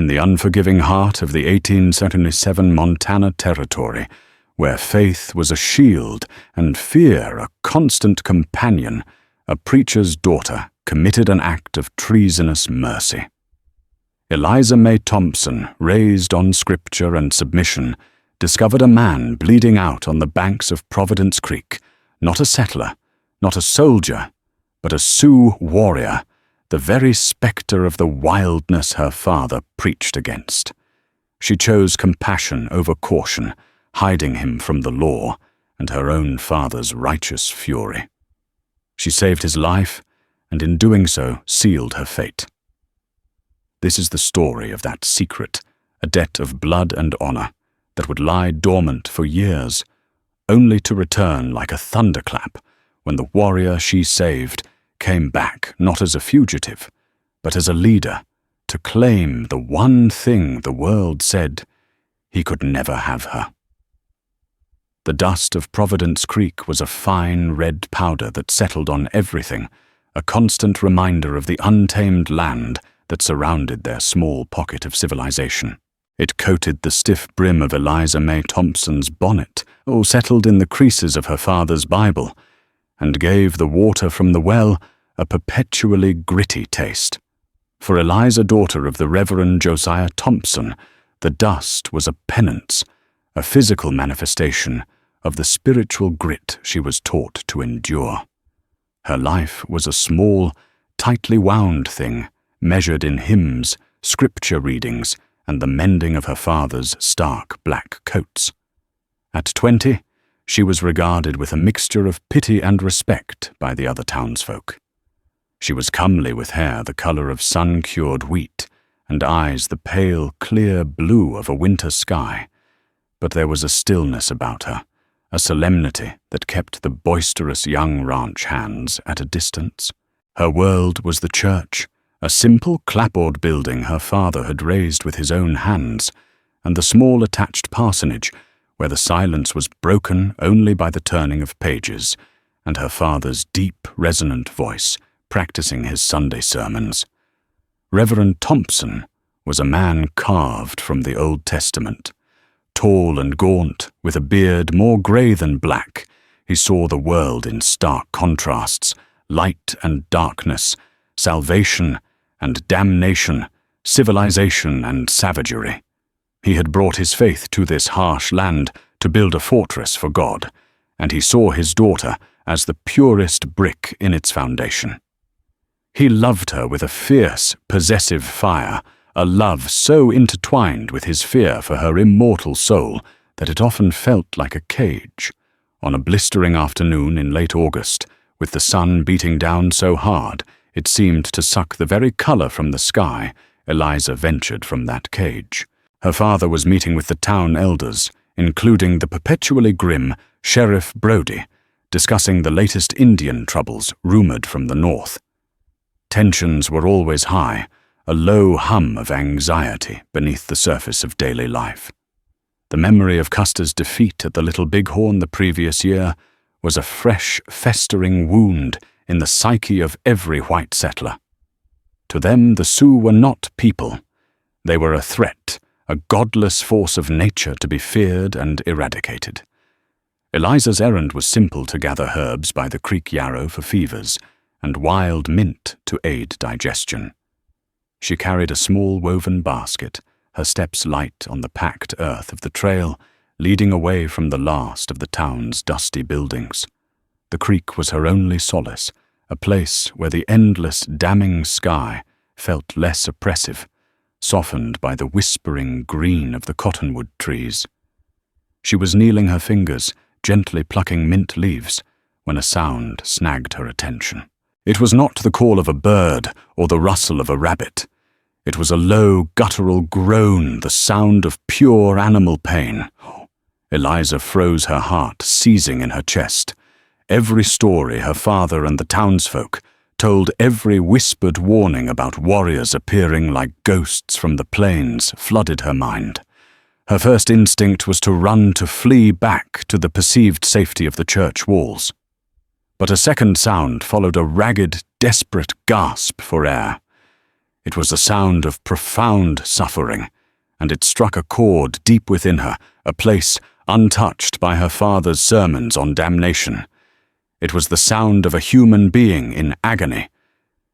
in the unforgiving heart of the 1877 Montana Territory, where faith was a shield and fear a constant companion, a preacher's daughter committed an act of treasonous mercy. Eliza May Thompson, raised on scripture and submission, discovered a man bleeding out on the banks of Providence Creek, not a settler, not a soldier, but a Sioux warrior, the very spectre of the wildness her father preached against. She chose compassion over caution, hiding him from the law and her own father's righteous fury. She saved his life, and in doing so sealed her fate. This is the story of that secret, a debt of blood and honor, that would lie dormant for years, only to return like a thunderclap when the warrior she saved came back not as a fugitive, but as a leader, to claim the one thing the world said he could never have her. The dust of Providence Creek was a fine red powder that settled on everything, a constant reminder of the untamed land that surrounded their small pocket of civilization. It coated the stiff brim of Eliza May Thompson's bonnet, or settled in the creases of her father's Bible, and gave the water from the well a perpetually gritty taste. For Eliza, daughter of the Reverend Josiah Thompson, the dust was a penance, a physical manifestation of the spiritual grit she was taught to endure. Her life was a small, tightly wound thing, measured in hymns, scripture readings, and the mending of her father's stark black coats. At 20, she was regarded with a mixture of pity and respect by the other townsfolk. She was comely with hair the color of sun-cured wheat, and eyes the pale, clear blue of a winter sky. But there was a stillness about her, a solemnity that kept the boisterous young ranch hands at a distance. Her world was the church, a simple clapboard building her father had raised with his own hands, and the small attached parsonage, where the silence was broken only by the turning of pages, and her father's deep, resonant voice practicing his Sunday sermons. Reverend Thompson was a man carved from the Old Testament. Tall and gaunt, with a beard more grey than black, he saw the world in stark contrasts, light and darkness, salvation and damnation, civilization and savagery. He had brought his faith to this harsh land to build a fortress for God, and he saw his daughter as the purest brick in its foundation. He loved her with a fierce, possessive fire, a love so intertwined with his fear for her immortal soul that it often felt like a cage. On a blistering afternoon in late August, with the sun beating down so hard it seemed to suck the very color from the sky, Eliza ventured from that cage. Her father was meeting with the town elders, including the perpetually grim Sheriff Brody, discussing the latest Indian troubles rumored from the north. Tensions were always high, a low hum of anxiety beneath the surface of daily life. The memory of Custer's defeat at the Little Bighorn the previous year was a fresh, festering wound in the psyche of every white settler. To them, the Sioux were not people. They were a threat, a godless force of nature to be feared and eradicated. Eliza's errand was simple: to gather herbs by the creek yarrow for fevers, and wild mint to aid digestion. She carried a small woven basket, her steps light on the packed earth of the trail, leading away from the last of the town's dusty buildings. The creek was her only solace, a place where the endless, damning sky felt less oppressive, softened by the whispering green of the cottonwood trees. She was kneeling her fingers, gently plucking mint leaves, when a sound snagged her attention. It was not the call of a bird or the rustle of a rabbit. It was a low, guttural groan, the sound of pure animal pain. Eliza froze, her heart seizing in her chest. Every story her father and the townsfolk told, every whispered warning about warriors appearing like ghosts from the plains, flooded her mind. Her first instinct was to flee back to the perceived safety of the church walls. But a second sound followed, a ragged, desperate gasp for air. It was a sound of profound suffering, and it struck a chord deep within her, a place untouched by her father's sermons on damnation. It was the sound of a human being in agony.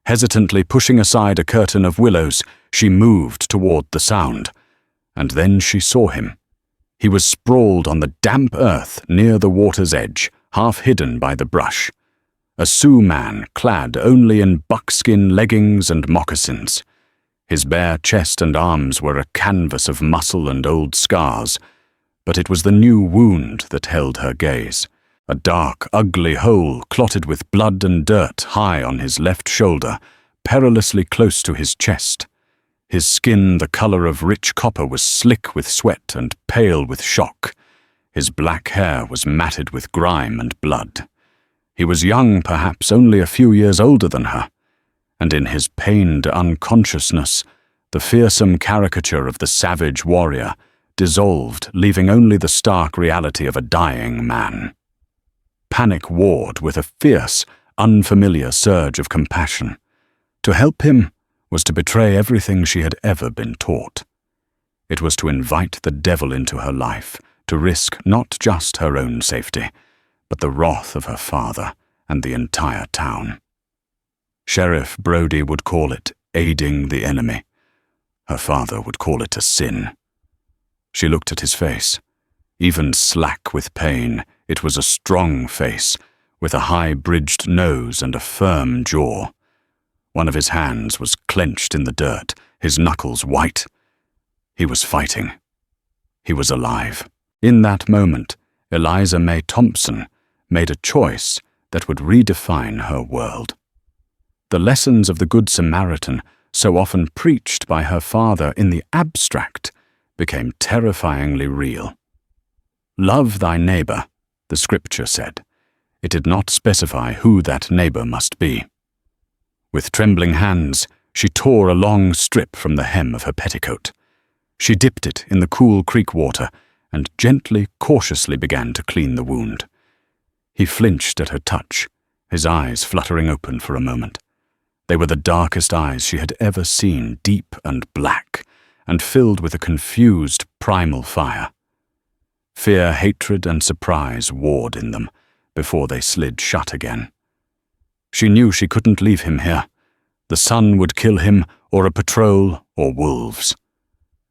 Hesitantly pushing aside a curtain of willows, she moved toward the sound, and then she saw him. He was sprawled on the damp earth near the water's edge, half hidden by the brush. A Sioux man clad only in buckskin leggings and moccasins. His bare chest and arms were a canvas of muscle and old scars, but it was the new wound that held her gaze. A dark, ugly hole clotted with blood and dirt high on his left shoulder, perilously close to his chest. His skin, the color of rich copper, was slick with sweat and pale with shock. His black hair was matted with grime and blood. He was young, perhaps only a few years older than her, and in his pained unconsciousness, the fearsome caricature of the savage warrior dissolved, leaving only the stark reality of a dying man. Panic warred with a fierce, unfamiliar surge of compassion. To help him was to betray everything she had ever been taught. It was to invite the devil into her life, to risk not just her own safety, but the wrath of her father and the entire town. Sheriff Brody would call it aiding the enemy. Her father would call it a sin. She looked at his face. Even slack with pain, it was a strong face, with a high-bridged nose and a firm jaw. One of his hands was clenched in the dirt, his knuckles white. He was fighting. He was alive. In that moment, Eliza May Thompson made a choice that would redefine her world. The lessons of the Good Samaritan, so often preached by her father in the abstract, became terrifyingly real. Love thy neighbor, the scripture said. It did not specify who that neighbor must be. With trembling hands, she tore a long strip from the hem of her petticoat. She dipped it in the cool creek water and gently, cautiously began to clean the wound. He flinched at her touch, his eyes fluttering open for a moment. They were the darkest eyes she had ever seen, deep and black, and filled with a confused, primal fire. Fear, hatred, and surprise warred in them before they slid shut again. She knew she couldn't leave him here. The sun would kill him, or a patrol, or wolves.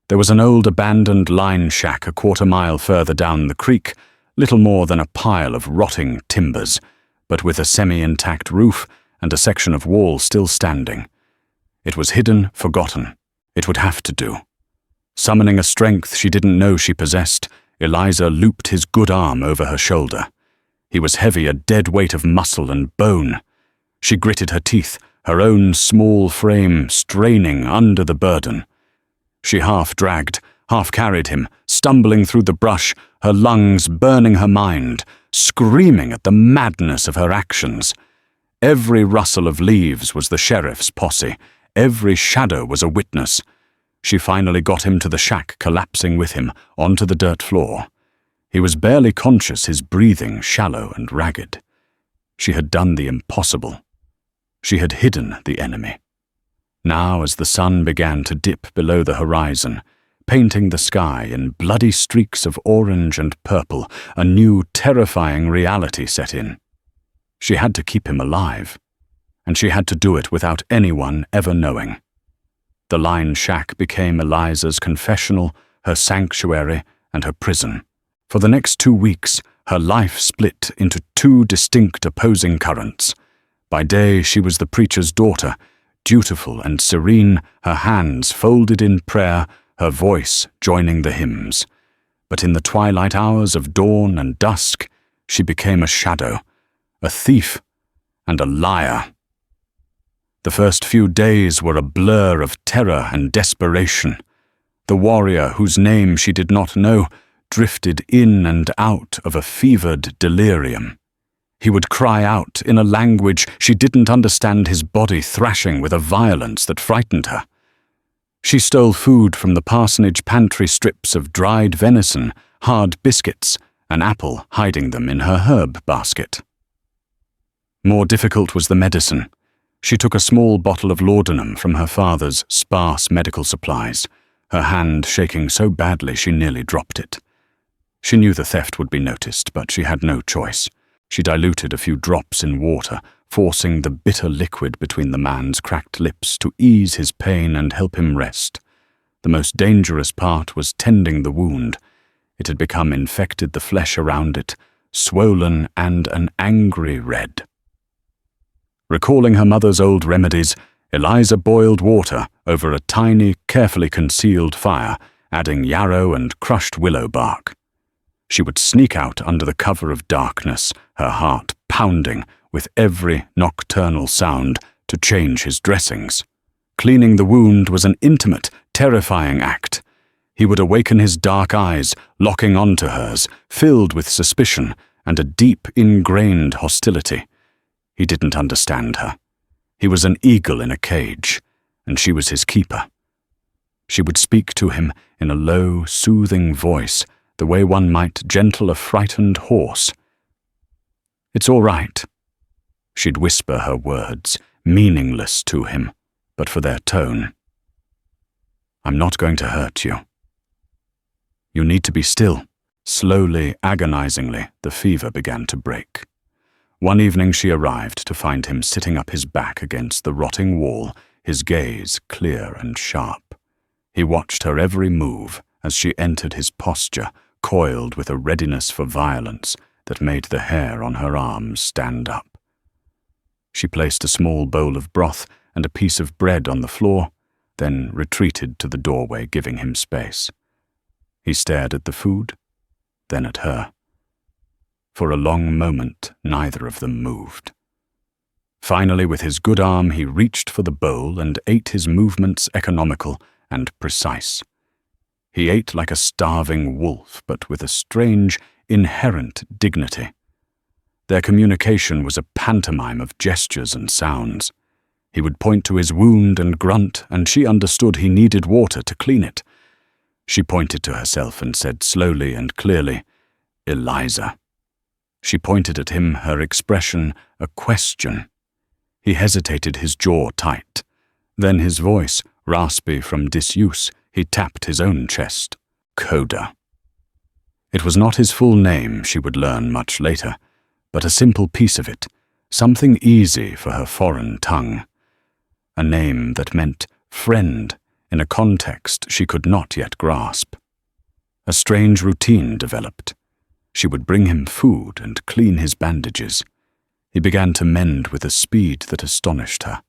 There was an old abandoned line shack a quarter-mile further down the creek, little more than a pile of rotting timbers, but with a semi-intact roof and a section of wall still standing. It was hidden, forgotten. It would have to do. Summoning a strength she didn't know she possessed, Eliza looped his good arm over her shoulder. He was heavy, a dead weight of muscle and bone. She gritted her teeth, her own small frame straining under the burden. She half-dragged, half-carried him, stumbling through the brush, her lungs burning her mind, screaming at the madness of her actions. Every rustle of leaves was the sheriff's posse. Every shadow was a witness. She finally got him to the shack, collapsing with him, onto the dirt floor. He was barely conscious, his breathing shallow and ragged. She had done the impossible. She had hidden the enemy. Now, as the sun began to dip below the horizon, painting the sky in bloody streaks of orange and purple, a new, terrifying reality set in. She had to keep him alive, and she had to do it without anyone ever knowing. The line shack became Eliza's confessional, her sanctuary, and her prison. For the next 2 weeks, her life split into 2 distinct opposing currents. By day, she was the preacher's daughter, dutiful and serene, her hands folded in prayer, her voice joining the hymns. But in the twilight hours of dawn and dusk, she became a shadow, a thief, and a liar. The first few days were a blur of terror and desperation. The warrior, whose name she did not know, drifted in and out of a fevered delirium. He would cry out in a language she didn't understand, his body thrashing with a violence that frightened her. She stole food from the parsonage pantry, strips of dried venison, hard biscuits, an apple, hiding them in her herb basket. More difficult was the medicine. She took a small bottle of laudanum from her father's sparse medical supplies, her hand shaking so badly she nearly dropped it. She knew the theft would be noticed, but she had no choice. She diluted a few drops in water, forcing the bitter liquid between the man's cracked lips to ease his pain and help him rest. The most dangerous part was tending the wound. It had become infected, the flesh around it, swollen and an angry red. Recalling her mother's old remedies, Eliza boiled water over a tiny, carefully concealed fire, adding yarrow and crushed willow bark. She would sneak out under the cover of darkness, her heart pounding with every nocturnal sound, to change his dressings. Cleaning the wound was an intimate, terrifying act. He would awaken his dark eyes, locking onto hers, filled with suspicion and a deep, ingrained hostility. He didn't understand her. He was an eagle in a cage, and she was his keeper. She would speak to him in a low, soothing voice, the way one might gentle a frightened horse. "It's all right." She'd whisper her words, meaningless to him, but for their tone. "I'm not going to hurt you. You need to be still." Slowly, agonizingly, the fever began to break. One evening she arrived to find him sitting up his back against the rotting wall, his gaze clear and sharp. He watched her every move as she entered his posture, coiled with a readiness for violence that made the hair on her arms stand up. She placed a small bowl of broth and a piece of bread on the floor, then retreated to the doorway, giving him space. He stared at the food, then at her. For a long moment, neither of them moved. Finally, with his good arm, he reached for the bowl and ate, his movements economical and precise. He ate like a starving wolf, but with a strange, inherent dignity. Their communication was a pantomime of gestures and sounds. He would point to his wound and grunt, and she understood he needed water to clean it. She pointed to herself and said slowly and clearly, "Eliza." She pointed at him, her expression a question. He hesitated, his jaw tight. Then his voice, raspy from disuse, he tapped his own chest. "Coda." It was not his full name, she would learn much later, but a simple piece of it, something easy for her foreign tongue. A name that meant friend in a context she could not yet grasp. A strange routine developed. She would bring him food and clean his bandages. He began to mend with a speed that astonished her.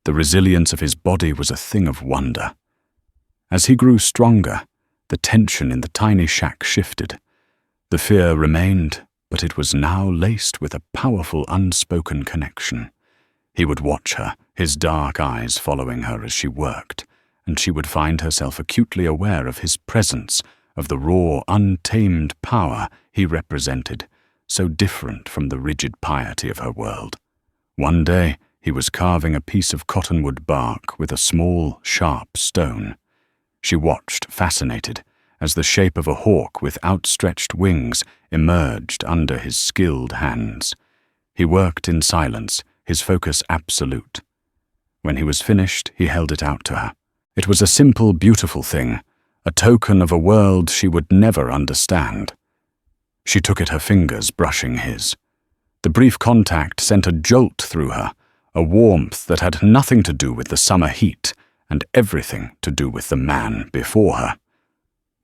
The resilience of his body was a thing of wonder. As he grew stronger, the tension in the tiny shack shifted. The fear remained, but it was now laced with a powerful unspoken connection. He would watch her, his dark eyes following her as she worked, and she would find herself acutely aware of his presence, of the raw, untamed power he represented, so different from the rigid piety of her world. One day, he was carving a piece of cottonwood bark with a small, sharp stone. She watched, fascinated, as the shape of a hawk with outstretched wings emerged under his skilled hands. He worked in silence, his focus absolute. When he was finished, he held it out to her. It was a simple, beautiful thing, a token of a world she would never understand. She took at her fingers, brushing his. The brief contact sent a jolt through her, a warmth that had nothing to do with the summer heat and everything to do with the man before her.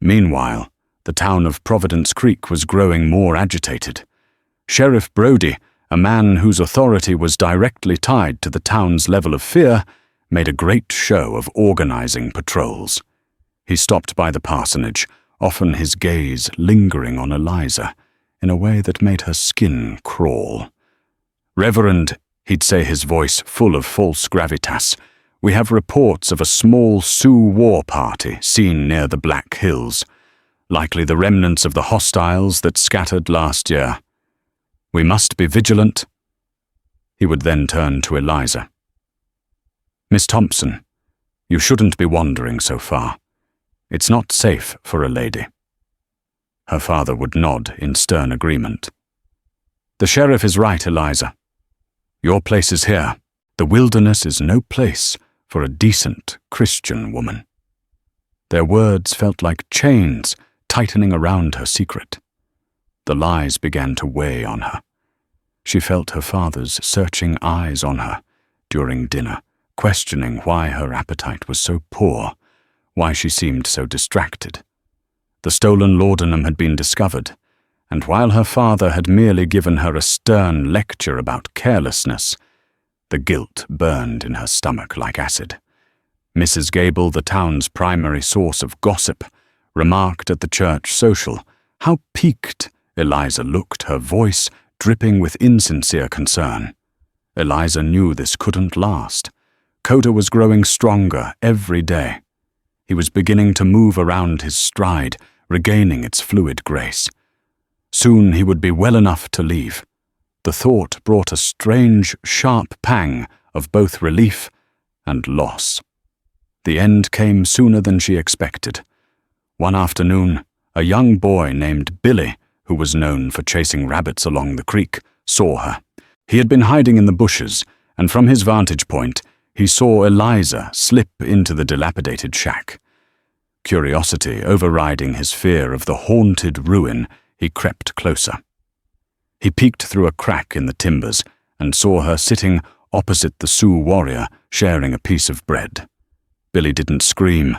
Meanwhile, the town of Providence Creek was growing more agitated. Sheriff Brody, a man whose authority was directly tied to the town's level of fear, made a great show of organizing patrols. He stopped by the parsonage, often his gaze lingering on Eliza, in a way that made her skin crawl. "Reverend," he'd say, his voice full of false gravitas, "we have reports of a small Sioux war party seen near the Black Hills, likely the remnants of the hostiles that scattered last year. We must be vigilant." He would then turn to Eliza. "Miss Thompson, you shouldn't be wandering so far. It's not safe for a lady." Her father would nod in stern agreement. "The sheriff is right, Eliza. Your place is here. The wilderness is no place for a decent Christian woman. Their words felt like chains tightening around her secret. The lies began to weigh on her. She felt her father's searching eyes on her during dinner, questioning why her appetite was so poor, why she seemed so distracted. The stolen laudanum had been discovered, and while her father had merely given her a stern lecture about carelessness, the guilt burned in her stomach like acid. Mrs. Gable, the town's primary source of gossip, remarked at the church social how piqued Eliza looked, her voice dripping with insincere concern. Eliza knew this couldn't last. Coda was growing stronger every day. He was beginning to move around his stride, regaining its fluid grace. Soon he would be well enough to leave. The thought brought a strange, sharp pang of both relief and loss. The end came sooner than she expected. One afternoon, a young boy named Billy, who was known for chasing rabbits along the creek, saw her. He had been hiding in the bushes, and from his vantage point, he saw Eliza slip into the dilapidated shack. Curiosity overriding his fear of the haunted ruin, he crept closer. He peeked through a crack in the timbers and saw her sitting opposite the Sioux warrior, sharing a piece of bread. Billy didn't scream.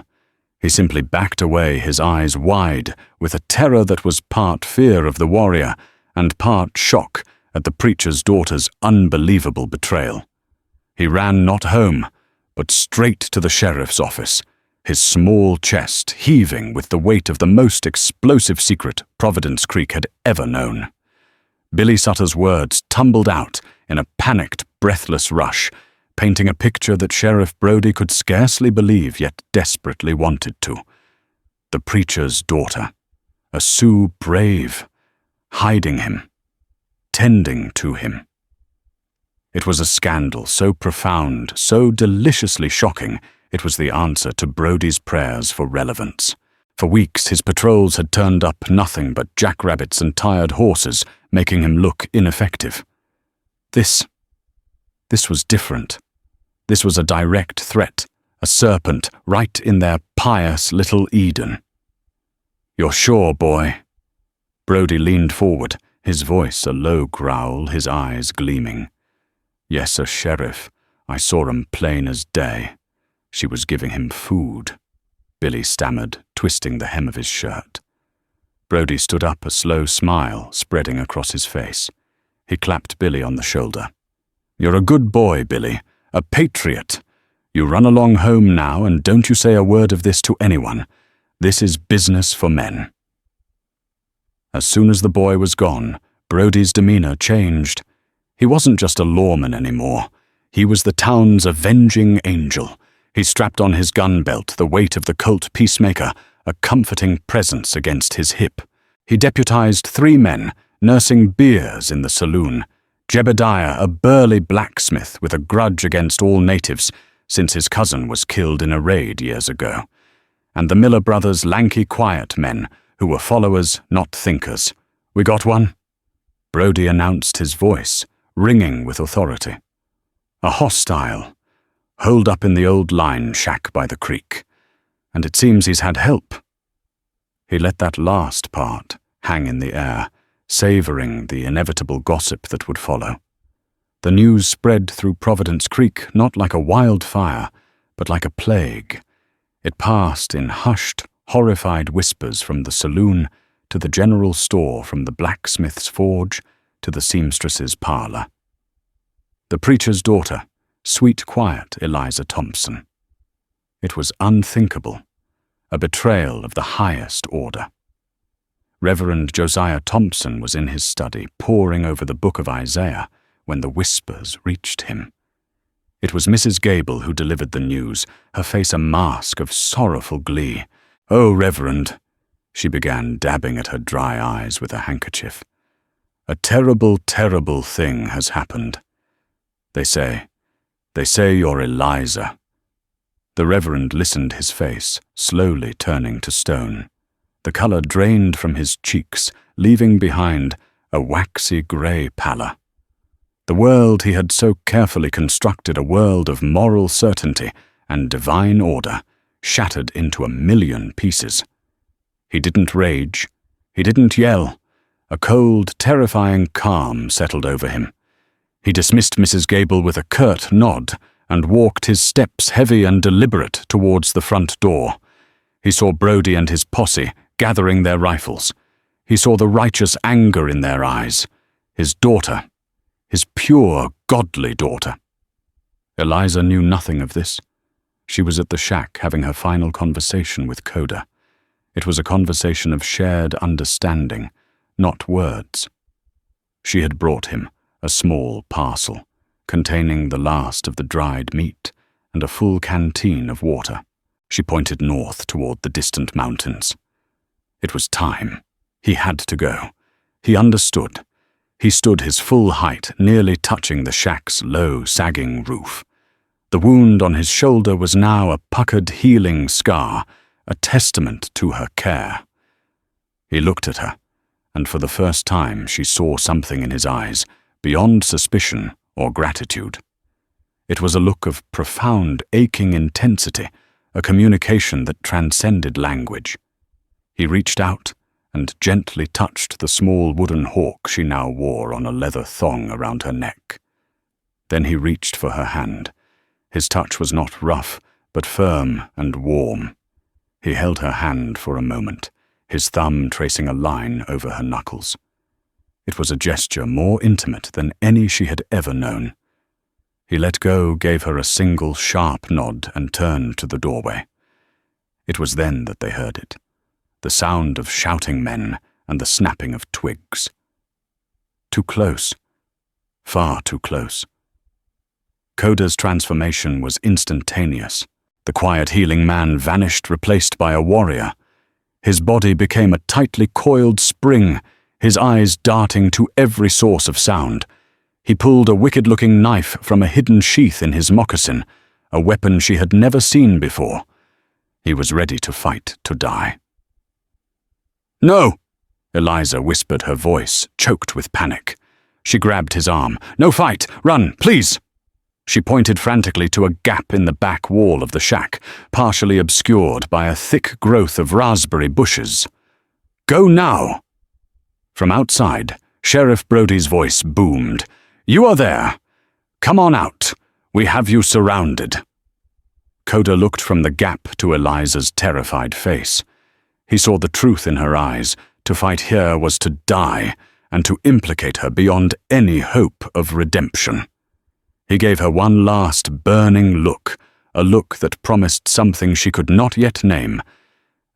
He simply backed away, his eyes wide, with a terror that was part fear of the warrior and part shock at the preacher's daughter's unbelievable betrayal. He ran not home, but straight to the sheriff's office, his small chest heaving with the weight of the most explosive secret Providence Creek had ever known. Billy Sutter's words tumbled out in a panicked, breathless rush, painting a picture that Sheriff Brody could scarcely believe yet desperately wanted to. The preacher's daughter, a Sioux brave, hiding him, tending to him. It was a scandal so profound, so deliciously shocking, it was the answer to Brody's prayers for relevance. For weeks his patrols had turned up nothing but jackrabbits and tired horses, making him look ineffective. This was different. This was a direct threat, a serpent right in their pious little Eden. "You're sure, boy?" Brody leaned forward, his voice a low growl, his eyes gleaming. "Yes, sir, Sheriff. I saw 'em plain as day. She was giving him food," Billy stammered, twisting the hem of his shirt. Brody stood up, a slow smile spreading across his face. He clapped Billy on the shoulder. "You're a good boy, Billy. A patriot. You run along home now, and don't you say a word of this to anyone. This is business for men." As soon as the boy was gone, Brody's demeanor changed. He wasn't just a lawman anymore. He was the town's avenging angel. He strapped on his gun belt, the weight of the Colt Peacemaker, a comforting presence against his hip. He deputized 3 men, nursing beers in the saloon. Jebediah, a burly blacksmith with a grudge against all natives, since his cousin was killed in a raid years ago. And the Miller brothers' lanky, quiet men, who were followers, not thinkers. "We got one?" Brody announced, his voice ringing with authority. "A hostile, holed up in the old line shack by the creek. And it seems he's had help." He let that last part hang in the air, savoring the inevitable gossip that would follow. The news spread through Providence Creek not like a wildfire, but like a plague. It passed in hushed, horrified whispers from the saloon to the general store, from the blacksmith's forge to the seamstress's parlor. The preacher's daughter, sweet, quiet Eliza Thompson. It was unthinkable, a betrayal of the highest order. Reverend Josiah Thompson was in his study, poring over the book of Isaiah, when the whispers reached him. It was Mrs. Gable who delivered the news, her face a mask of sorrowful glee. "Oh, Reverend," she began, dabbing at her dry eyes with a handkerchief. "A terrible, terrible thing has happened. They say you're Eliza." The Reverend listened, his face slowly turning to stone. The color drained from his cheeks, leaving behind a waxy gray pallor. The world he had so carefully constructed, a world of moral certainty and divine order, shattered into a million pieces. He didn't rage. He didn't yell. A cold, terrifying calm settled over him. He dismissed Mrs. Gable with a curt nod and walked his steps heavy and deliberate towards the front door. He saw Brodie and his posse gathering their rifles. He saw the righteous anger in their eyes. His daughter, his pure, godly daughter. Eliza knew nothing of this. She was at the shack having her final conversation with Coda. It was a conversation of shared understanding, not words. She had brought him a small parcel containing the last of the dried meat and a full canteen of water. She pointed north toward the distant mountains. It was time. He had to go. He understood. He stood his full height, nearly touching the shack's low, sagging roof. The wound on his shoulder was now a puckered, healing scar, a testament to her care. He looked at her, and for the first time she saw something in his eyes, beyond suspicion or gratitude. It was a look of profound, aching intensity, a communication that transcended language. He reached out and gently touched the small wooden hawk she now wore on a leather thong around her neck. Then he reached for her hand. His touch was not rough, but firm and warm. He held her hand for a moment, his thumb tracing a line over her knuckles. It was a gesture more intimate than any she had ever known. He let go, gave her a single sharp nod, and turned to the doorway. It was then that they heard it, the sound of shouting men and the snapping of twigs. Too close. Far too close. Coda's transformation was instantaneous. The quiet, healing man vanished, replaced by a warrior. His body became a tightly coiled spring, his eyes darting to every source of sound. He pulled a wicked-looking knife from a hidden sheath in his moccasin, a weapon she had never seen before. He was ready to fight to die. "No!" Eliza whispered, her voice choked with panic. She grabbed his arm. "No fight! Run, please!" She pointed frantically to a gap in the back wall of the shack, partially obscured by a thick growth of raspberry bushes. "Go now!" From outside, Sheriff Brodie's voice boomed. "You are there! Come on out! We have you surrounded!" Coda looked from the gap to Eliza's terrified face. He saw the truth in her eyes. To fight here was to die, and to implicate her beyond any hope of redemption. He gave her one last burning look, a look that promised something she could not yet name,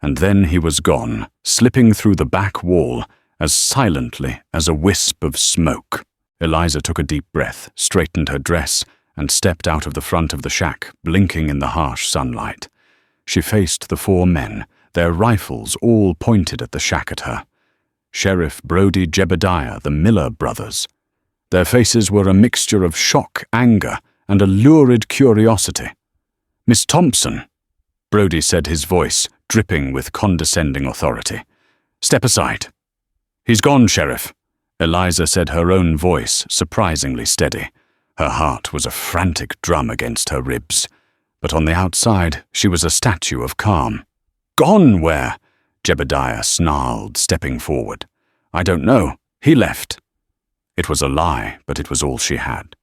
and then he was gone, slipping through the back wall as silently as a wisp of smoke. Eliza took a deep breath, straightened her dress, and stepped out of the front of the shack, blinking in the harsh sunlight. She faced the four men, their rifles all pointed at the shack at her. Sheriff Brodie Jebediah, the Miller brothers. Their faces were a mixture of shock, anger, and a lurid curiosity. "Miss Thompson," Brodie said, his voice dripping with condescending authority. "Step aside." "He's gone, Sheriff," Eliza said, her own voice surprisingly steady. Her heart was a frantic drum against her ribs, but on the outside she was a statue of calm. "Gone where?" Jebediah snarled, stepping forward. "I don't know. He left." It was a lie, but it was all she had.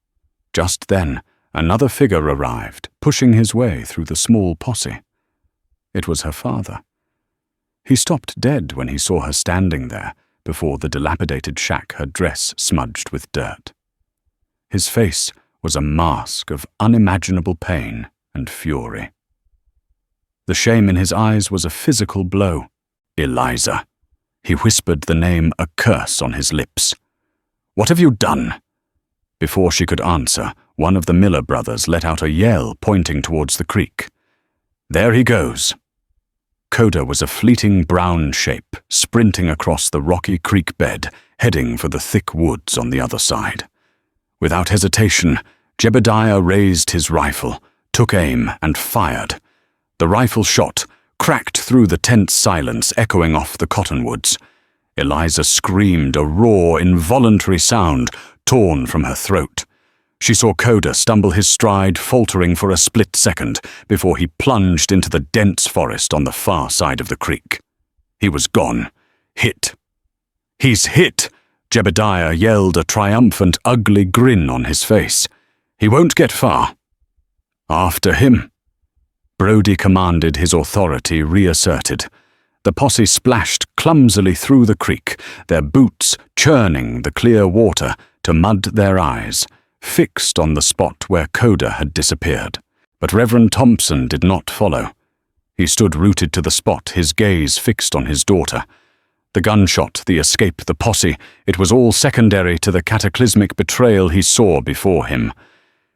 Just then, another figure arrived, pushing his way through the small posse. It was her father. He stopped dead when he saw her standing there, before the dilapidated shack, her dress smudged with dirt. His face was a mask of unimaginable pain and fury. The shame in his eyes was a physical blow. "Eliza." He whispered the name, a curse on his lips. "What have you done?" Before she could answer, one of the Miller brothers let out a yell, pointing towards the creek. "There he goes." Coda was a fleeting brown shape, sprinting across the rocky creek bed, heading for the thick woods on the other side. Without hesitation, Jebediah raised his rifle, took aim, and fired. The rifle shot cracked through the tense silence, echoing off the cottonwoods. Eliza screamed, a raw, involuntary sound, torn from her throat. She saw Coda stumble his stride, faltering for a split second before he plunged into the dense forest on the far side of the creek. He was gone. Hit. "He's hit!" Jebediah yelled, a triumphant, ugly grin on his face. "He won't get far." "After him." Brody commanded, his authority reasserted. The posse splashed clumsily through the creek, their boots churning the clear water to mud their eyes, fixed on the spot where Coda had disappeared. But Reverend Thompson did not follow. He stood rooted to the spot, his gaze fixed on his daughter. The gunshot, the escape, the posse, it was all secondary to the cataclysmic betrayal he saw before him.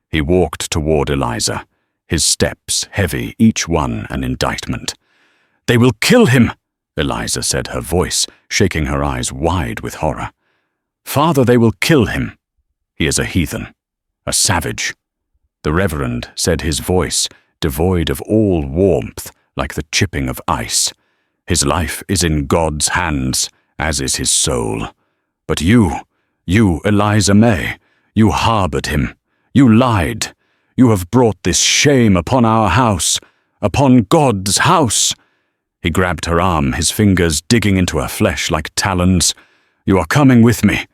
He walked toward Eliza, his steps heavy, each one an indictment. "They will kill him," Eliza said, her voice shaking, her eyes wide with horror. "Father, they will kill him. He is a heathen, a savage." The Reverend said, his voice devoid of all warmth, like the chipping of ice. "His life is in God's hands, as is his soul. But you, Eliza May, you harbored him. You lied. You have brought this shame upon our house, upon God's house." He grabbed her arm, his fingers digging into her flesh like talons. "You are coming with me.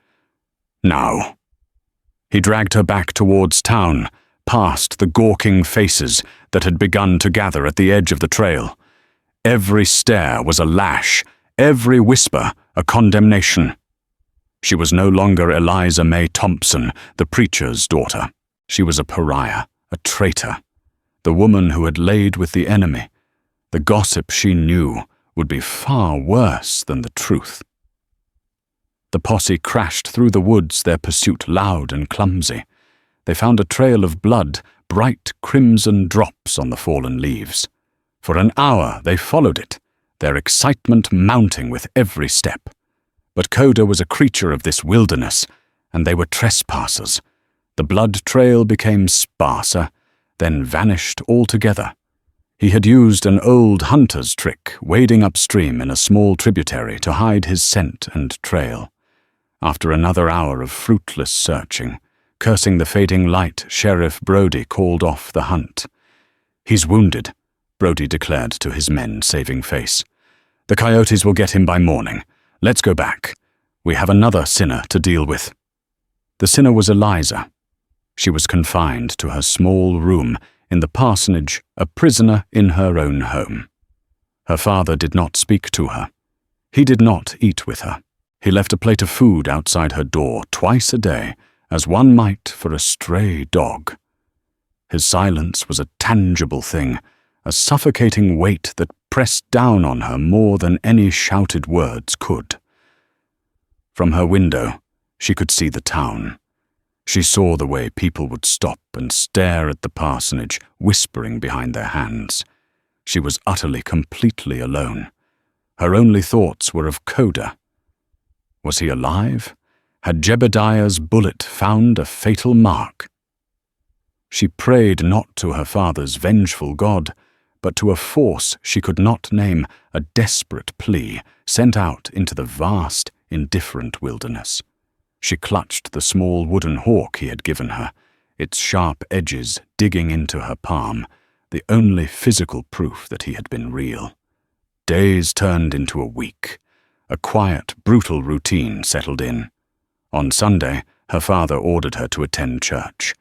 Now." He dragged her back towards town, past the gawking faces that had begun to gather at the edge of the trail. Every stare was a lash, every whisper a condemnation. She was no longer Eliza May Thompson, the preacher's daughter. She was a pariah, a traitor, the woman who had laid with the enemy. The gossip she knew would be far worse than the truth. The posse crashed through the woods, their pursuit loud and clumsy. They found a trail of blood, bright crimson drops on the fallen leaves. For an hour they followed it, their excitement mounting with every step. But Coda was a creature of this wilderness, and they were trespassers. The blood trail became sparser, then vanished altogether. He had used an old hunter's trick, wading upstream in a small tributary to hide his scent and trail. After another hour of fruitless searching, cursing the fading light, Sheriff Brody called off the hunt. "He's wounded," Brody declared to his men, saving face. "The coyotes will get him by morning. Let's go back. We have another sinner to deal with." The sinner was Eliza. She was confined to her small room in the parsonage, a prisoner in her own home. Her father did not speak to her. He did not eat with her. He left a plate of food outside her door twice a day, as one might for a stray dog. His silence was a tangible thing, a suffocating weight that pressed down on her more than any shouted words could. From her window, she could see the town. She saw the way people would stop and stare at the parsonage, whispering behind their hands. She was utterly, completely alone. Her only thoughts were of Coda. Was he alive? Had Jebediah's bullet found a fatal mark? She prayed not to her father's vengeful God, but to a force she could not name, a desperate plea sent out into the vast, indifferent wilderness. She clutched the small wooden hawk he had given her, its sharp edges digging into her palm, the only physical proof that he had been real. Days turned into a week. A quiet, brutal routine settled in. On Sunday, her father ordered her to attend church.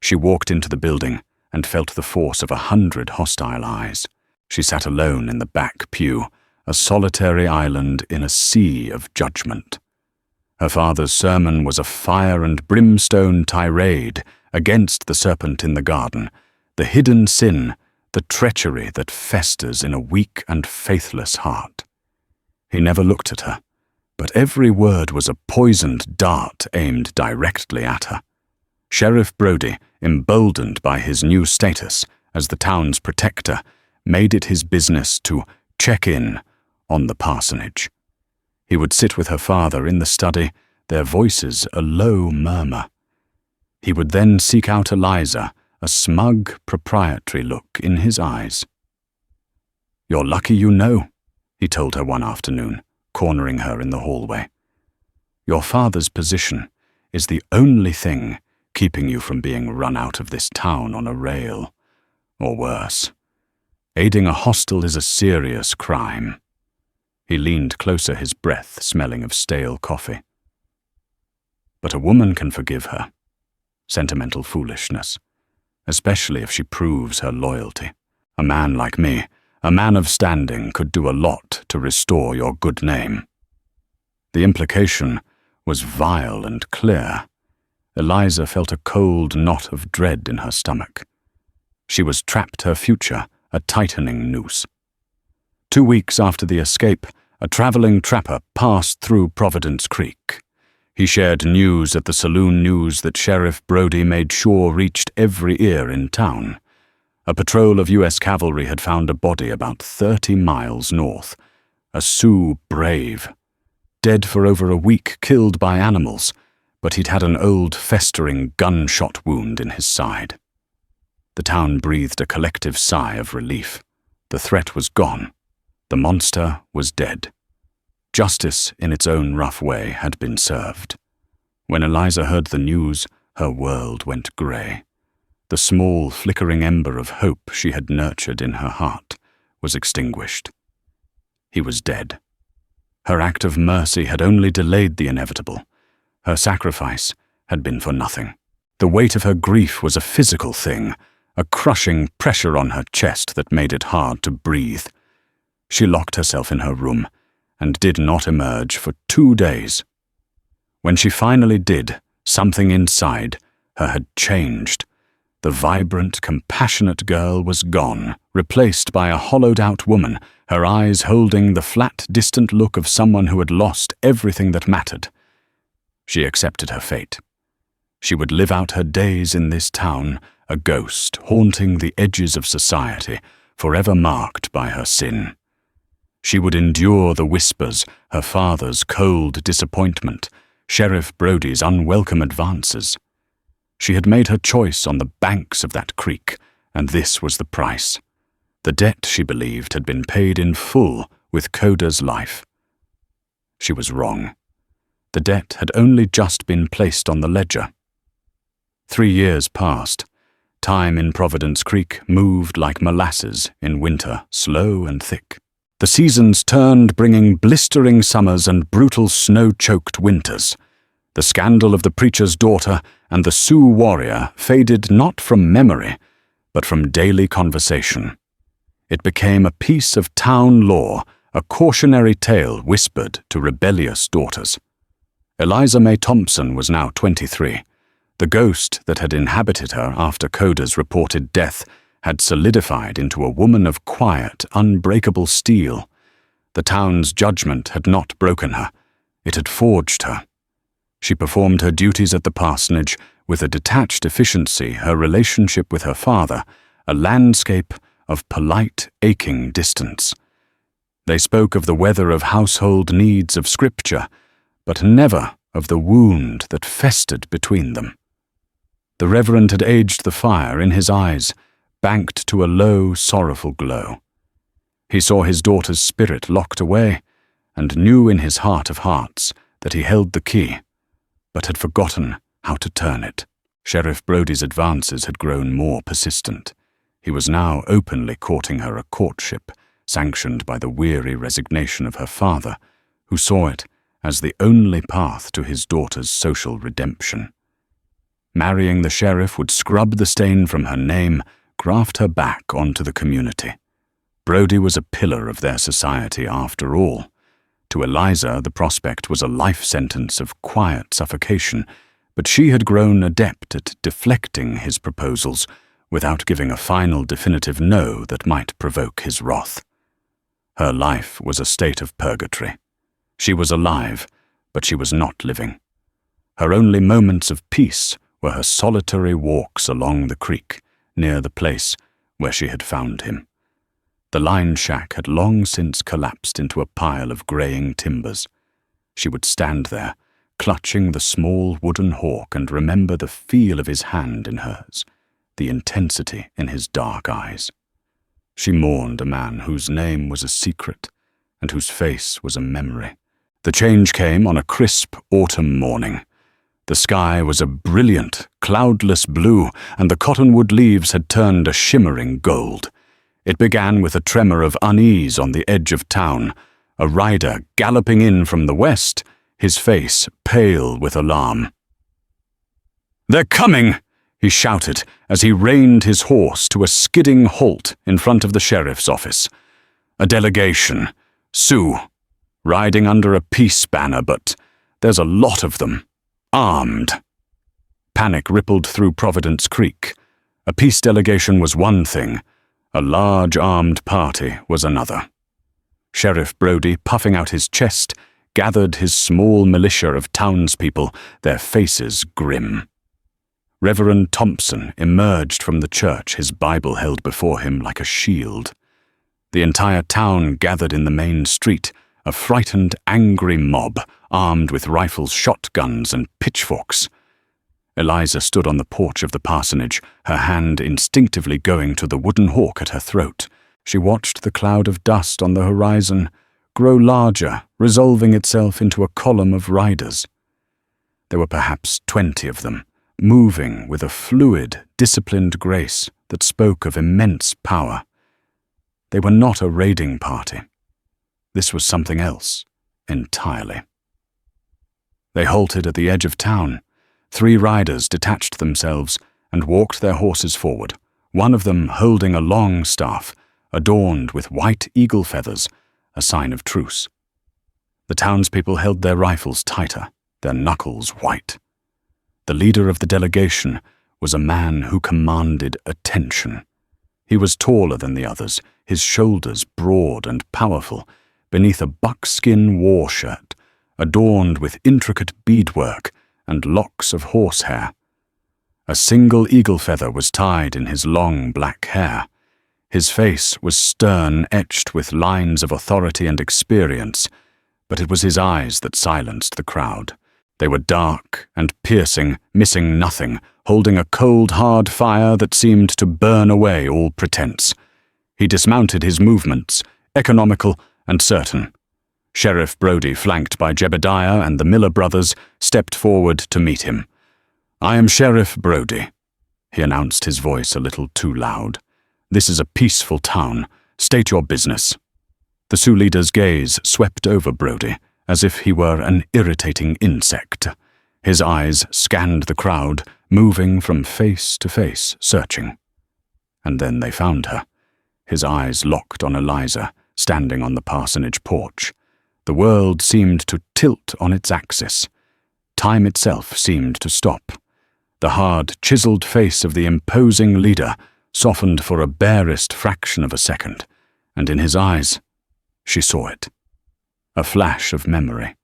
She walked into the building and felt the force of 100 hostile eyes. She sat alone in the back pew, a solitary island in a sea of judgment. Her father's sermon was a fire and brimstone tirade against the serpent in the garden, the hidden sin, the treachery that festers in a weak and faithless heart. He never looked at her, but every word was a poisoned dart aimed directly at her. Sheriff Brody, emboldened by his new status as the town's protector, made it his business to check in on the parsonage. He would sit with her father in the study, their voices a low murmur. He would then seek out Eliza, a smug, proprietary look in his eyes. "You're lucky you know," he told her one afternoon, cornering her in the hallway. "Your father's position, is the only thing keeping you from being run out of this town on a rail. Or worse, aiding a hostel is a serious crime. He leaned closer, his breath smelling of stale coffee. But a woman can forgive her sentimental foolishness, especially if she proves her loyalty. A man like me, a man of standing, could do a lot to restore your good name. The implication was vile and clear. Eliza felt a cold knot of dread in her stomach. She was trapped, her future a tightening noose. 2 weeks after the escape, a traveling trapper passed through Providence Creek. He shared news at the saloon news that Sheriff Brody made sure reached every ear in town. A patrol of U.S. cavalry had found a body about 30 miles north. A Sioux brave. Dead for over a week, killed by animals, but he'd had an old, festering gunshot wound in his side. The town breathed a collective sigh of relief. The threat was gone. The monster was dead. Justice, in its own rough way, had been served. When Eliza heard the news, her world went grey. The small, flickering ember of hope she had nurtured in her heart was extinguished. He was dead. Her act of mercy had only delayed the inevitable. Her sacrifice had been for nothing. The weight of her grief was a physical thing, a crushing pressure on her chest that made it hard to breathe. She locked herself in her room and did not emerge for 2 days. When she finally did, something inside her had changed. The vibrant, compassionate girl was gone, replaced by a hollowed-out woman, her eyes holding the flat, distant look of someone who had lost everything that mattered. She accepted her fate. She would live out her days in this town, a ghost haunting the edges of society, forever marked by her sin. She would endure the whispers, her father's cold disappointment, Sheriff Brody's unwelcome advances. She had made her choice on the banks of that creek, and this was the price. The debt, she believed, had been paid in full with Coda's life. She was wrong. The debt had only just been placed on the ledger. 3 years passed. Time in Providence Creek moved like molasses in winter, slow and thick. The seasons turned, bringing blistering summers and brutal snow-choked winters. The scandal of the preacher's daughter and the Sioux warrior faded not from memory, but from daily conversation. It became a piece of town lore, a cautionary tale whispered to rebellious daughters. Eliza May Thompson was now 23. The ghost that had inhabited her after Coda's reported death had solidified into a woman of quiet, unbreakable steel. The town's judgment had not broken her. It had forged her. She performed her duties at the parsonage with a detached efficiency, her relationship with her father, a landscape of polite, aching distance. They spoke of the weather, of household needs, of scripture, but never of the wound that festered between them. The Reverend had aged the fire in his eyes, banked to a low, sorrowful glow. He saw his daughter's spirit locked away, and knew in his heart of hearts that he held the key, but had forgotten how to turn it. Sheriff Brody's advances had grown more persistent. He was now openly courting her, a courtship sanctioned by the weary resignation of her father, who saw it as the only path to his daughter's social redemption. Marrying the sheriff would scrub the stain from her name, graft her back onto the community. Brody was a pillar of their society after all. To Eliza, the prospect was a life sentence of quiet suffocation, but she had grown adept at deflecting his proposals without giving a final definitive no that might provoke his wrath. Her life was a state of purgatory. She was alive, but she was not living. Her only moments of peace were her solitary walks along the creek, near the place where she had found him. The line shack had long since collapsed into a pile of greying timbers. She would stand there, clutching the small wooden hawk, and remember the feel of his hand in hers, the intensity in his dark eyes. She mourned a man whose name was a secret, and whose face was a memory. The change came on a crisp autumn morning. The sky was a brilliant, cloudless blue, and the cottonwood leaves had turned a shimmering gold. It began with a tremor of unease on the edge of town, a rider galloping in from the west, his face pale with alarm. "They're coming!" he shouted as he reined his horse to a skidding halt in front of the sheriff's office. A delegation, Sioux, riding under a peace banner, but there's a lot of them, armed. Panic rippled through Providence Creek. A peace delegation was one thing, a large armed party was another. Sheriff Brody, puffing out his chest, gathered his small militia of townspeople, their faces grim. Reverend Thompson emerged from the church, his Bible held before him like a shield. The entire town gathered in the main street, a frightened, angry mob, armed with rifles, shotguns, and pitchforks. Eliza stood on the porch of the parsonage, her hand instinctively going to the wooden hawk at her throat. She watched the cloud of dust on the horizon grow larger, resolving itself into a column of riders. There were perhaps 20 of them, moving with a fluid, disciplined grace that spoke of immense power. They were not a raiding party. This was something else, entirely. They halted at the edge of town. 3 riders detached themselves and walked their horses forward, one of them holding a long staff, adorned with white eagle feathers, a sign of truce. The townspeople held their rifles tighter, their knuckles white. The leader of the delegation was a man who commanded attention. He was taller than the others, his shoulders broad and powerful, beneath a buckskin war shirt, adorned with intricate beadwork and locks of horsehair. A single eagle feather was tied in his long black hair. His face was stern, etched with lines of authority and experience, but it was his eyes that silenced the crowd. They were dark and piercing, missing nothing, holding a cold, hard fire that seemed to burn away all pretense. He dismounted, his movements economical and certain. Sheriff Brody, flanked by Jebediah and the Miller brothers, stepped forward to meet him. "I am Sheriff Brody," he announced, his voice a little too loud. "This is a peaceful town. State your business." The Sioux leader's gaze swept over Brody, as if he were an irritating insect. His eyes scanned the crowd, moving from face to face, searching. And then they found her. His eyes locked on Eliza, standing on the parsonage porch. The world seemed to tilt on its axis. Time itself seemed to stop. The hard, chiseled face of the imposing leader softened for a barest fraction of a second, and in his eyes, she saw it. A flash of memory.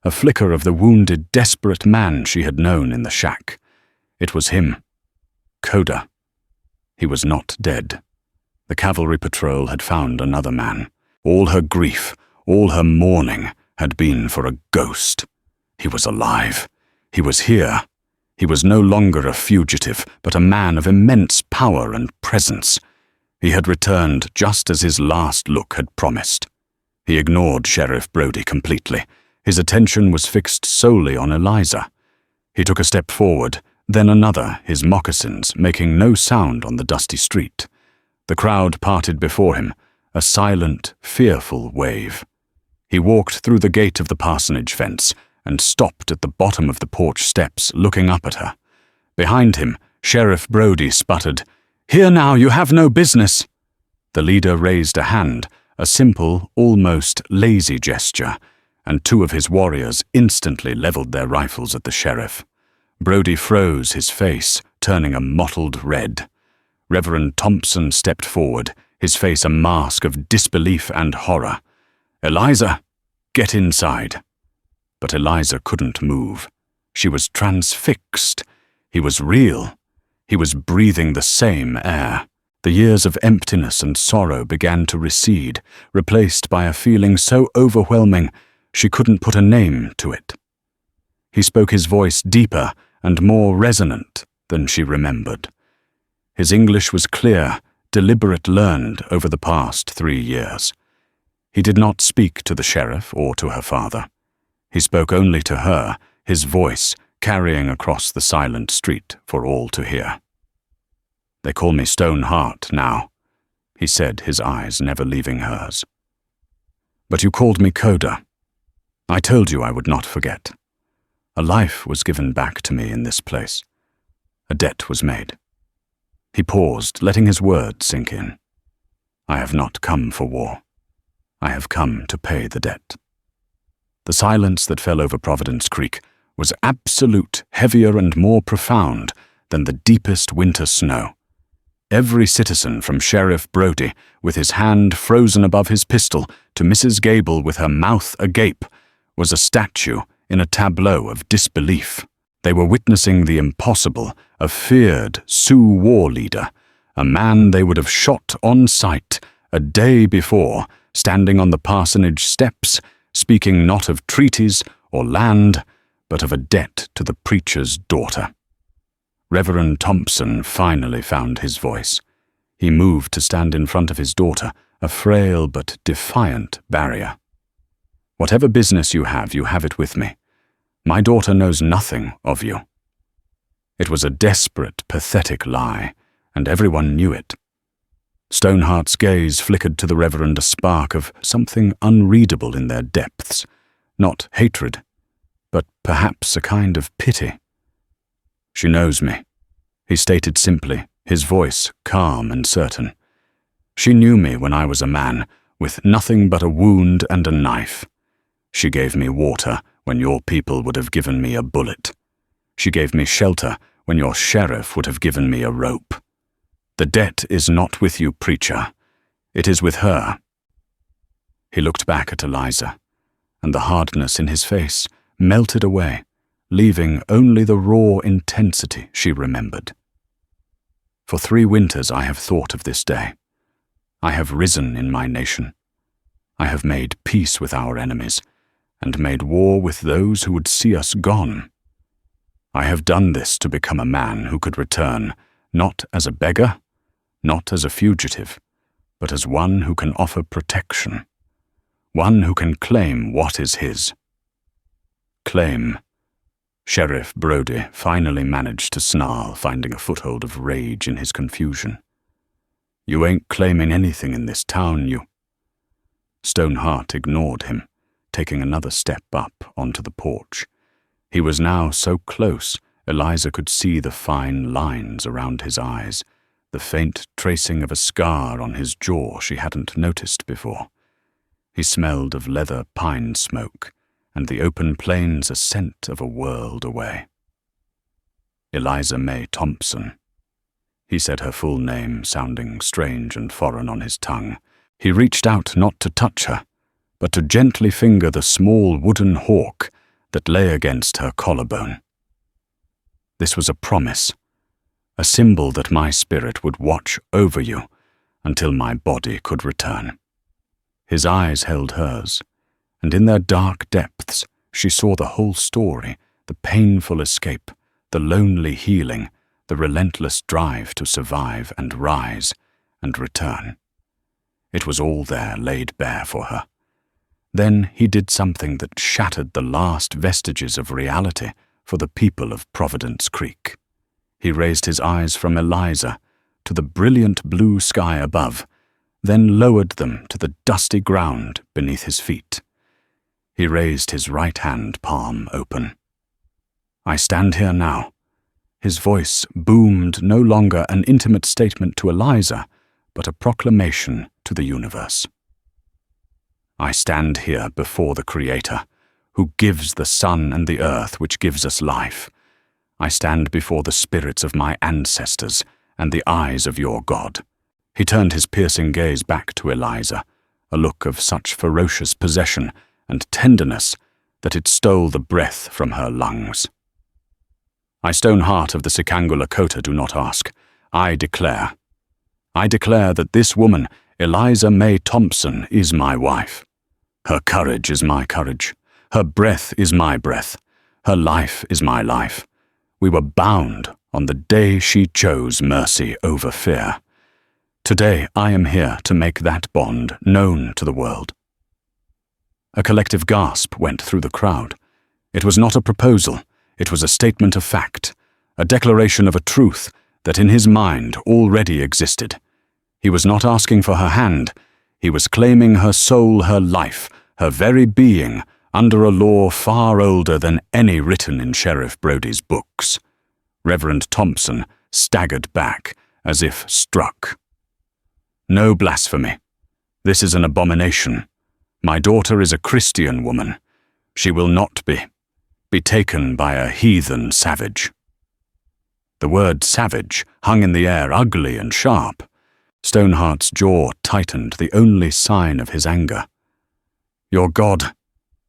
A flicker of the wounded, desperate man she had known in the shack. It was him. Coda. He was not dead. The cavalry patrol had found another man. All her grief, all her mourning had been for a ghost. He was alive. He was here. He was no longer a fugitive, but a man of immense power and presence. He had returned just as his last look had promised. He ignored Sheriff Brody completely. His attention was fixed solely on Eliza. He took a step forward, then another, his moccasins making no sound on the dusty street. The crowd parted before him, a silent, fearful wave. He walked through the gate of the parsonage fence and stopped at the bottom of the porch steps, looking up at her. Behind him, Sheriff Brody sputtered, "Here now, you have no business." The leader raised a hand, a simple, almost lazy gesture, and 2 of his warriors instantly leveled their rifles at the sheriff. Brody froze, his face turning a mottled red. Reverend Thompson stepped forward, his face a mask of disbelief and horror. "Eliza, get inside." But Eliza couldn't move. She was transfixed. He was real. He was breathing the same air. The years of emptiness and sorrow began to recede, replaced by a feeling so overwhelming she couldn't put a name to it. He spoke, his voice deeper and more resonant than she remembered. His English was clear, deliberate, learned over the past 3 years. He did not speak to the sheriff or to her father. He spoke only to her, his voice carrying across the silent street for all to hear. "They call me Stoneheart now," he said, his eyes never leaving hers. "But you called me Coda. I told you I would not forget. A life was given back to me in this place. A debt was made." He paused, letting his words sink in. "I have not come for war. I have come to pay the debt." The silence that fell over Providence Creek was absolute, heavier and more profound than the deepest winter snow. Every citizen, from Sheriff Brody, with his hand frozen above his pistol, to Mrs. Gable with her mouth agape, was a statue in a tableau of disbelief. They were witnessing the impossible, a feared Sioux war leader, a man they would have shot on sight a day before, standing on the parsonage steps, speaking not of treaties or land, but of a debt to the preacher's daughter. Reverend Thompson finally found his voice. He moved to stand in front of his daughter, a frail but defiant barrier. "Whatever business you have it with me. My daughter knows nothing of you." It was a desperate, pathetic lie, and everyone knew it. Stoneheart's gaze flickered to the Reverend a spark of something unreadable in their depths, not hatred, but perhaps a kind of pity. "She knows me," he stated simply, his voice calm and certain. "She knew me when I was a man, with nothing but a wound and a knife. She gave me water when your people would have given me a bullet. She gave me shelter when your sheriff would have given me a rope. The debt is not with you, preacher. It is with her." He looked back at Eliza, and the hardness in his face melted away, leaving only the raw intensity she remembered. "For 3 winters I have thought of this day. I have risen in my nation. I have made peace with our enemies, and made war with those who would see us gone. I have done this to become a man who could return, not as a beggar, not as a fugitive, but as one who can offer protection, one who can claim what is his." Claim. Sheriff Brody finally managed to snarl, finding a foothold of rage in his confusion. "You ain't claiming anything in this town, you." Stoneheart ignored him, taking another step up onto the porch. He was now so close, Eliza could see the fine lines around his eyes, the faint tracing of a scar on his jaw she hadn't noticed before. He smelled of leather pine smoke, and the open plains a scent of a world away. "Eliza May Thompson." He said her full name, sounding strange and foreign on his tongue. He reached out not to touch her, but to gently finger the small wooden hawk that lay against her collarbone. This was a promise, a symbol that my spirit would watch over you until my body could return. His eyes held hers, and in their dark depths she saw the whole story, the painful escape, the lonely healing, the relentless drive to survive and rise and return. It was all there laid bare for her. Then he did something that shattered the last vestiges of reality for the people of Providence Creek. He raised his eyes from Eliza to the brilliant blue sky above, then lowered them to the dusty ground beneath his feet. He raised his right hand palm open. "I stand here now." His voice boomed, no longer an intimate statement to Eliza, but a proclamation to the universe. "I stand here before the Creator, who gives the sun and the earth which gives us life. I stand before the spirits of my ancestors and the eyes of your God." He turned his piercing gaze back to Eliza, a look of such ferocious possession and tenderness that it stole the breath from her lungs. "I, Stoneheart of the Sicango Lakota, do not ask. I declare that this woman, Eliza May Thompson, is my wife. Her courage is my courage. Her breath is my breath. Her life is my life. We were bound on the day she chose mercy over fear. Today I am here to make that bond known to the world." A collective gasp went through the crowd. It was not a proposal. It was a statement of fact, a declaration of a truth that in his mind already existed. He was not asking for her hand. He was claiming her soul, her life, her very being, under a law far older than any written in Sheriff Brody's books. Reverend Thompson staggered back, as if struck. "No blasphemy. This is an abomination. My daughter is a Christian woman. She will not be taken by a heathen savage." The word savage hung in the air, ugly and sharp. Stoneheart's jaw tightened, the only sign of his anger. "Your God,"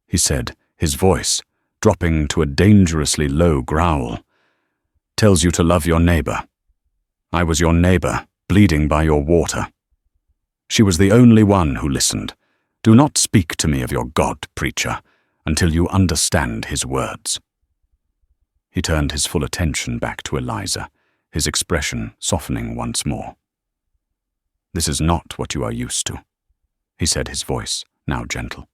he said, his voice dropping to a dangerously low growl, "tells you to love your neighbor. I was your neighbor, bleeding by your water." She was the only one who listened. "Do not speak to me of your God, preacher, until you understand his words." He turned his full attention back to Eliza, his expression softening once more. "This is not what you are used to," he said, his voice now gentle.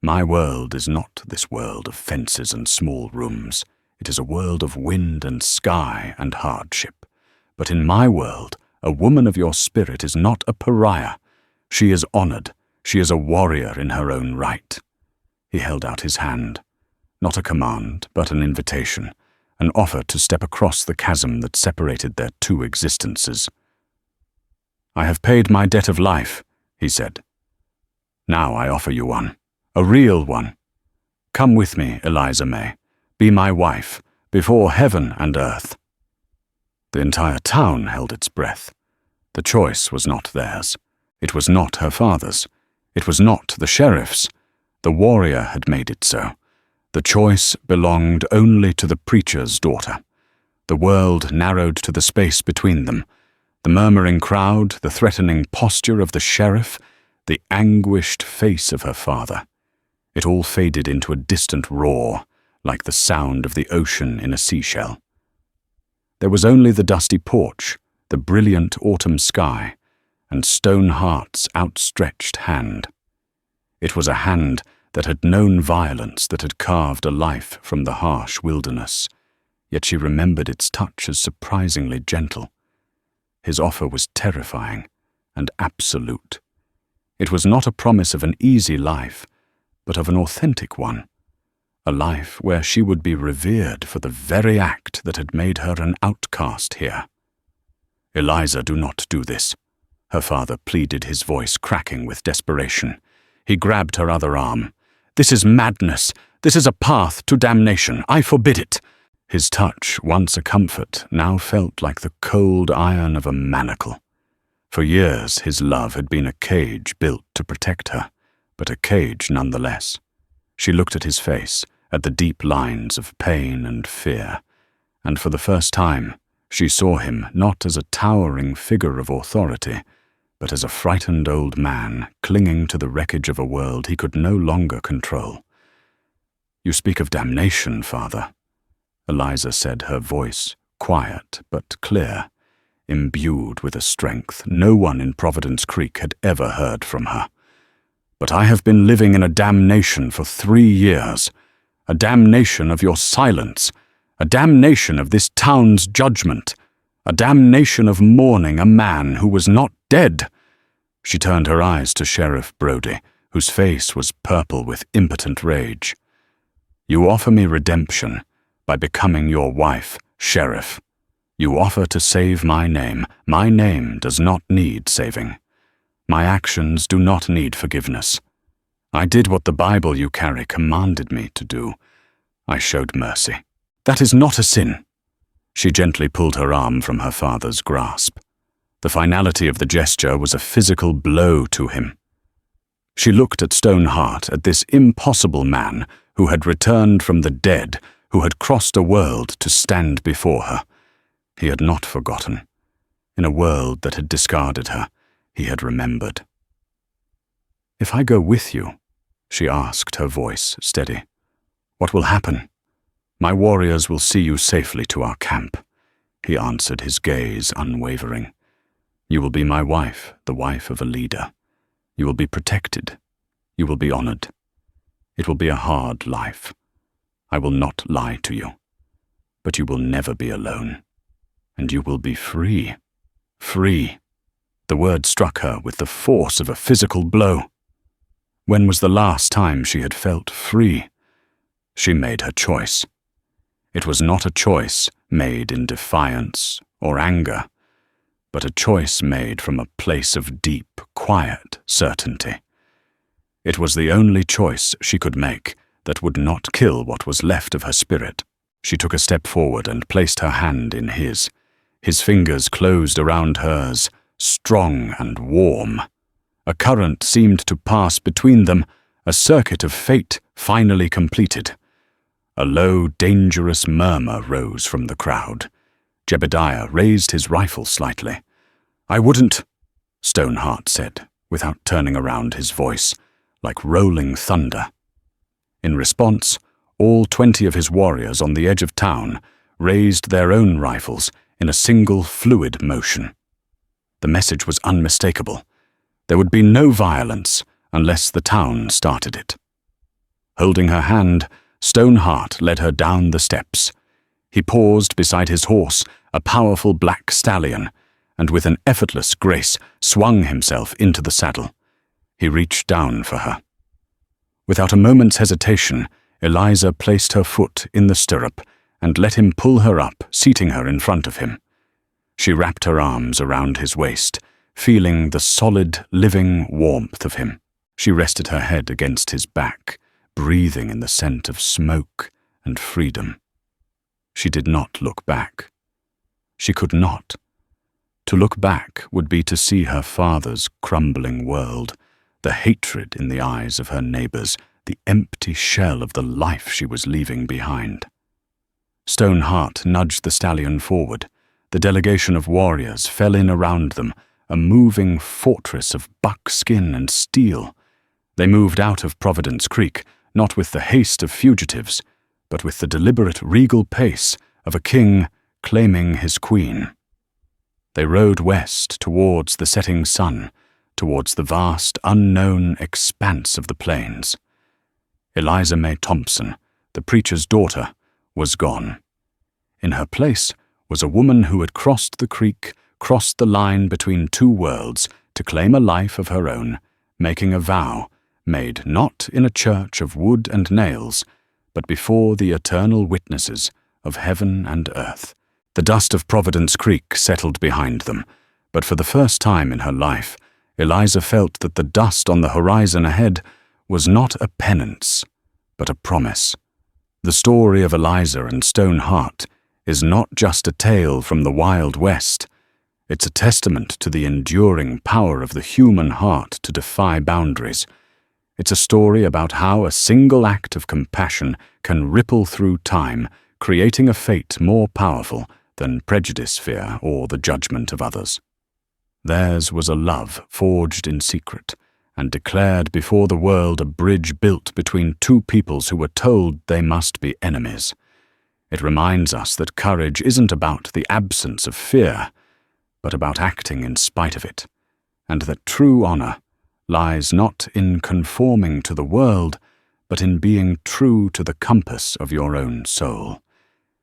"My world is not this world of fences and small rooms. It is a world of wind and sky and hardship. But in my world, a woman of your spirit is not a pariah. She is honored. She is a warrior in her own right." He held out his hand. Not a command, but an invitation, an offer to step across the chasm that separated their two existences. "I have paid my debt of life," he said. "Now I offer you one, a real one. Come with me, Eliza May. Be my wife, before heaven and earth." The entire town held its breath. The choice was not theirs. It was not her father's. It was not the sheriff's. The warrior had made it so. The choice belonged only to the preacher's daughter. The world narrowed to the space between them. The murmuring crowd, the threatening posture of the sheriff, the anguished face of her father. It all faded into a distant roar, like the sound of the ocean in a seashell. There was only the dusty porch, the brilliant autumn sky, and Stoneheart's outstretched hand. It was a hand that had known violence, that had carved a life from the harsh wilderness, yet she remembered its touch as surprisingly gentle. His offer was terrifying and absolute. It was not a promise of an easy life, but of an authentic one, a life where she would be revered for the very act that had made her an outcast here. "Eliza, do not do this," her father pleaded, his voice cracking with desperation. He grabbed her other arm. "This is madness. This is a path to damnation. I forbid it." His touch, once a comfort, now felt like the cold iron of a manacle. For years his love had been a cage built to protect her, but a cage nonetheless. She looked at his face, at the deep lines of pain and fear, and for the first time she saw him not as a towering figure of authority, but as a frightened old man clinging to the wreckage of a world he could no longer control. "You speak of damnation, Father," Eliza said, her voice quiet but clear, imbued with a strength no one in Providence Creek had ever heard from her. "But I have been living in a damnation for 3 years, a damnation of your silence, a damnation of this town's judgment, a damnation of mourning a man who was not dead." She turned her eyes to Sheriff Brody, whose face was purple with impotent rage. "You offer me redemption by becoming your wife, Sheriff. You offer to save my name. My name does not need saving. My actions do not need forgiveness. I did what the Bible you carry commanded me to do. I showed mercy. That is not a sin." She gently pulled her arm from her father's grasp. The finality of the gesture was a physical blow to him. She looked at Stoneheart, at this impossible man who had returned from the dead, who had crossed a world to stand before her. He had not forgotten. In a world that had discarded her, he had remembered. "If I go with you," she asked, her voice steady, "what will happen?" "My warriors will see you safely to our camp," he answered, his gaze unwavering. "You will be my wife, the wife of a leader. You will be protected. You will be honored. It will be a hard life. I will not lie to you. But you will never be alone. And you will be free. Free. The word struck her with the force of a physical blow. When was the last time she had felt free? She made her choice. It was not a choice made in defiance or anger, but a choice made from a place of deep, quiet certainty. It was the only choice she could make that would not kill what was left of her spirit. She took a step forward and placed her hand in his. His fingers closed around hers, strong and warm. A current seemed to pass between them, a circuit of fate finally completed. A low, dangerous murmur rose from the crowd. Jebediah raised his rifle slightly. "I wouldn't," Stoneheart said, without turning around, his voice like rolling thunder. In response, all 20 of his warriors on the edge of town raised their own rifles in a single fluid motion. The message was unmistakable. There would be no violence unless the town started it. Holding her hand, Stoneheart led her down the steps. He paused beside his horse, a powerful black stallion, and with an effortless grace swung himself into the saddle. He reached down for her. Without a moment's hesitation, Eliza placed her foot in the stirrup and let him pull her up, seating her in front of him. She wrapped her arms around his waist, feeling the solid, living warmth of him. She rested her head against his back, breathing in the scent of smoke and freedom. She did not look back. She could not. To look back would be to see her father's crumbling world, the hatred in the eyes of her neighbors, the empty shell of the life she was leaving behind. Stoneheart nudged the stallion forward. The delegation of warriors fell in around them, a moving fortress of buckskin and steel. They moved out of Providence Creek, not with the haste of fugitives, but with the deliberate regal pace of a king claiming his queen. They rode west towards the setting sun, towards the vast, unknown expanse of the plains. Eliza May Thompson, the preacher's daughter, was gone. In her place was a woman who had crossed the creek, crossed the line between two worlds to claim a life of her own, making a vow, made not in a church of wood and nails, but before the eternal witnesses of heaven and earth. The dust of Providence Creek settled behind them, but for the first time in her life, Eliza felt that the dust on the horizon ahead was not a penance, but a promise. The story of Eliza and Stoneheart is not just a tale from the Wild West. It's a testament to the enduring power of the human heart to defy boundaries. It's a story about how a single act of compassion can ripple through time, creating a fate more powerful than prejudice, fear, or the judgment of others. Theirs was a love forged in secret, and declared before the world, a bridge built between two peoples who were told they must be enemies. It reminds us that courage isn't about the absence of fear, but about acting in spite of it, and that true honor lies not in conforming to the world, but in being true to the compass of your own soul.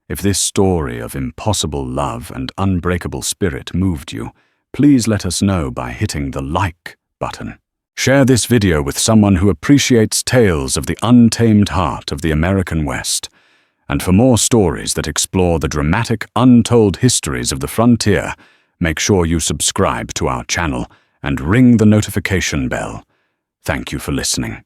If this story of impossible love and unbreakable spirit moved you, please let us know by hitting the like button. Share this video with someone who appreciates tales of the untamed heart of the American West. And for more stories that explore the dramatic, untold histories of the frontier, make sure you subscribe to our channel and ring the notification bell. Thank you for listening.